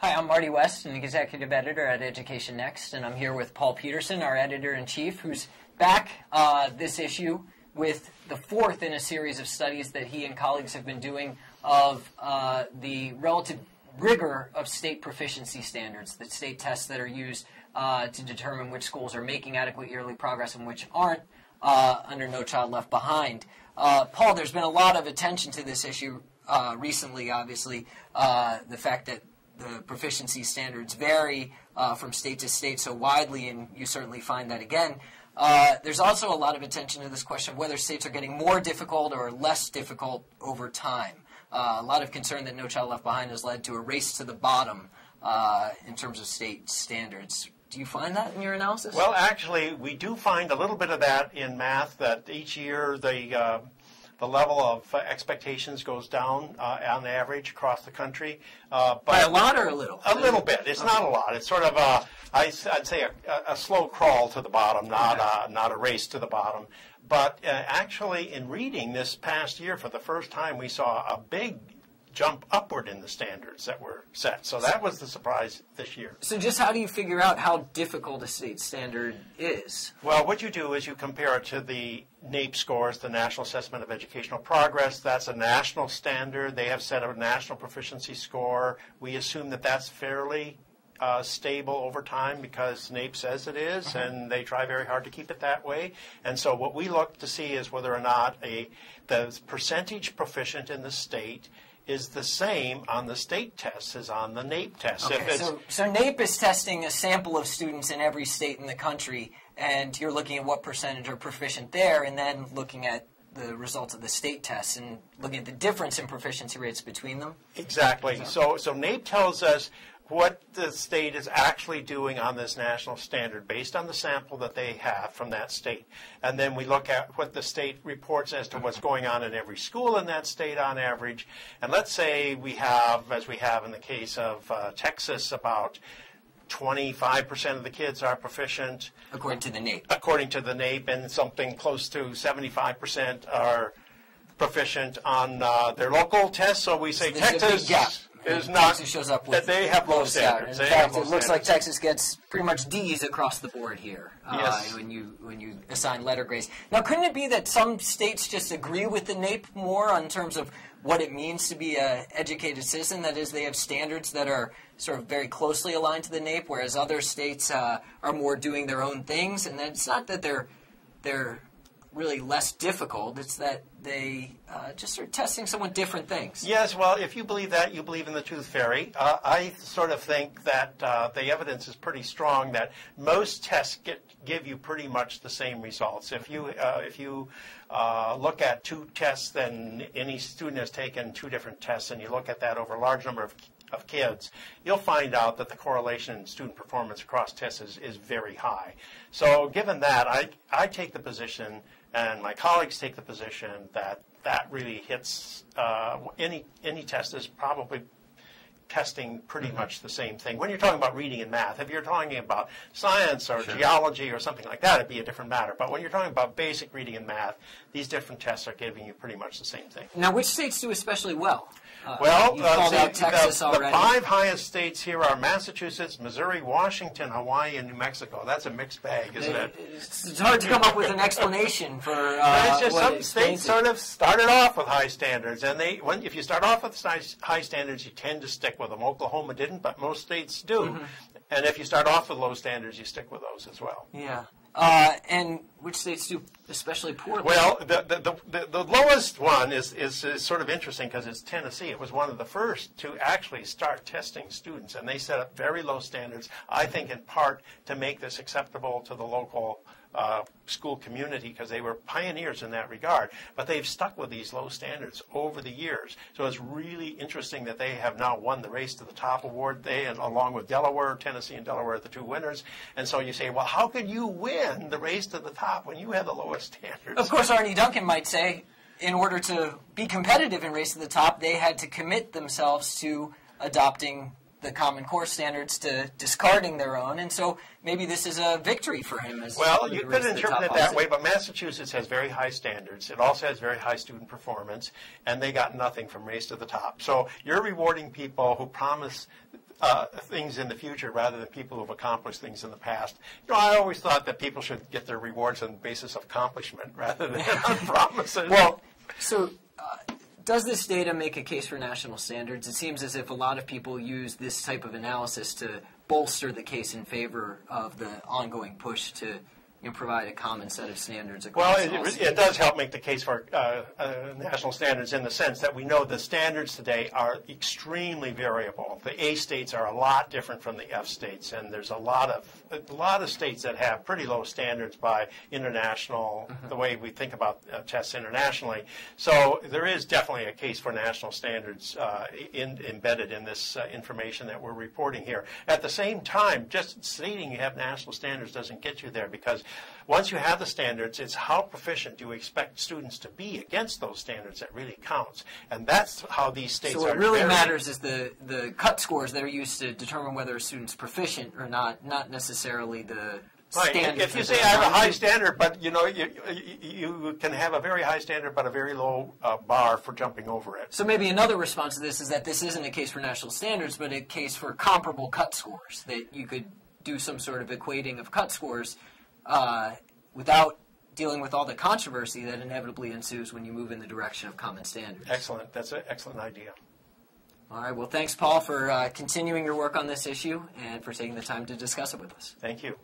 Hi, I'm Marty West, an executive editor at Education Next, and I'm here with Paul Peterson, our editor-in-chief, who's back this issue with the fourth in a series of studies that he and colleagues have been doing of the relative rigor of state proficiency standards, the state tests that are used to determine which schools are making adequate yearly progress and which aren't under No Child Left Behind. Paul, there's been a lot of attention to this issue recently, obviously, the fact that the proficiency standards vary from state to state so widely, and you certainly find that again. There's also a lot of attention to this question of whether states are getting more difficult or less difficult over time. A lot of concern that No Child Left Behind has led to a race to the bottom in terms of state standards. Do you find that in your analysis? Well, actually, we do find a little bit of that in math, that each year the level of expectations goes down on average across the country. But by a lot or a little? A little bit. It's not a lot. It's sort of I'd say a slow crawl to the bottom, not a race to the bottom. But actually, in reading this past year, for the first time, we saw a big jump upward in the standards that were set. So that was the surprise this year. So just how do you figure out how difficult a state standard is? Well, what you do is you compare it to the NAEP scores, the National Assessment of Educational Progress. That's a national standard. They have set a national proficiency score. We assume that that's fairly stable over time because NAEP says it is, and they try very hard to keep it that way. And so what we look to see is whether or not the percentage proficient in the state is the same on the state tests as on the NAEP tests. Okay, so NAEP is testing a sample of students in every state in the country, and you're looking at what percentage are proficient there, and then looking at the results of the state tests and looking at the difference in proficiency rates between them? Exactly. So NAEP tells us what the state is actually doing on this national standard based on the sample that they have from that state. And then we look at what the state reports as to what's going on in every school in that state on average. And let's say we have, as we have in the case of Texas, about 25% of the kids are proficient. According to the NAEP. According to the NAEP, and something close to 75% are proficient on their local tests. So we say Texas is not, Texas shows up with they have low standards. In fact, it looks like Texas gets pretty much D's across the board here yes. when you assign letter grades. Now, couldn't it be that some states just agree with the NAEP more in terms of what it means to be an educated citizen? That is, they have standards that are sort of very closely aligned to the NAEP, whereas other states are more doing their own things. And then it's not that they're really less difficult. It's that they just are testing somewhat different things. Yes, well, if you believe that, you believe in the tooth fairy. I sort of think that the evidence is pretty strong that most tests give you pretty much the same results. If you look at two tests, then any student has taken two different tests, and you look at that over a large number of kids, you'll find out that the correlation in student performance across tests is very high. So given that, I take the position, and my colleagues take the position, that really hits any test is probably testing pretty much the same thing. When you're talking about reading and math, if you're talking about science or geology or something like that, it'd be a different matter. But when you're talking about basic reading and math, these different tests are giving you pretty much the same thing. Now, which states do especially well? Well, you called out Texas already. The five highest states here are Massachusetts, Missouri, Washington, Hawaii, and New Mexico. That's a mixed bag, isn't it? It's hard to come up with an explanation for it's just some states sort of started off with high standards, and if you start off with high standards, you tend to stick with them. Oklahoma didn't, but most states do. Mm-hmm. And if you start off with low standards, you stick with those as well. Yeah. And which states do especially poorly? Well, the lowest one is sort of interesting because it's Tennessee. It was one of the first to actually start testing students, and they set up very low standards, I think in part to make this acceptable to the local school community because they were pioneers in that regard. But they've stuck with these low standards over the years. So it's really interesting that they have now won the Race to the Top award. They, and along with Delaware, Tennessee and Delaware are the two winners. And so you say, well, how can you win the Race to the Top when you have the lowest standards? Of course, Arnie Duncan might say, in order to be competitive in Race to the Top, they had to commit themselves to adopting the Common Core standards, to discarding their own, and so maybe this is a victory for him. Well, you could interpret it that way, but Massachusetts has very high standards. It also has very high student performance, and they got nothing from Race to the Top. So you're rewarding people who promise things in the future rather than people who have accomplished things in the past. I always thought that people should get their rewards on the basis of accomplishment rather than on promises. Well, so does this data make a case for national standards? It seems as if a lot of people use this type of analysis to bolster the case in favor of the ongoing push to provide a common set of standards across all states. It does help make the case for national standards in the sense that we know the standards today are extremely variable. The A states are a lot different from the F states, and there's a lot of states that have pretty low standards by international, the way we think about tests internationally. So there is definitely a case for national standards embedded in this information that we're reporting here. At the same time, just stating you have national standards doesn't get you there, because once you have the standards, it's how proficient do you expect students to be against those standards that really counts. And that's how these states are. So what really matters is the cut scores that are used to determine whether a student's proficient or not necessarily the standard. If you say I have a high standard, but you can have a very high standard but a very low bar for jumping over it. So maybe another response to this is that this isn't a case for national standards, but a case for comparable cut scores, that you could do some sort of equating of cut scores without dealing with all the controversy that inevitably ensues when you move in the direction of common standards. Excellent. That's an excellent idea. All right. Well, thanks, Paul, for continuing your work on this issue and for taking the time to discuss it with us. Thank you.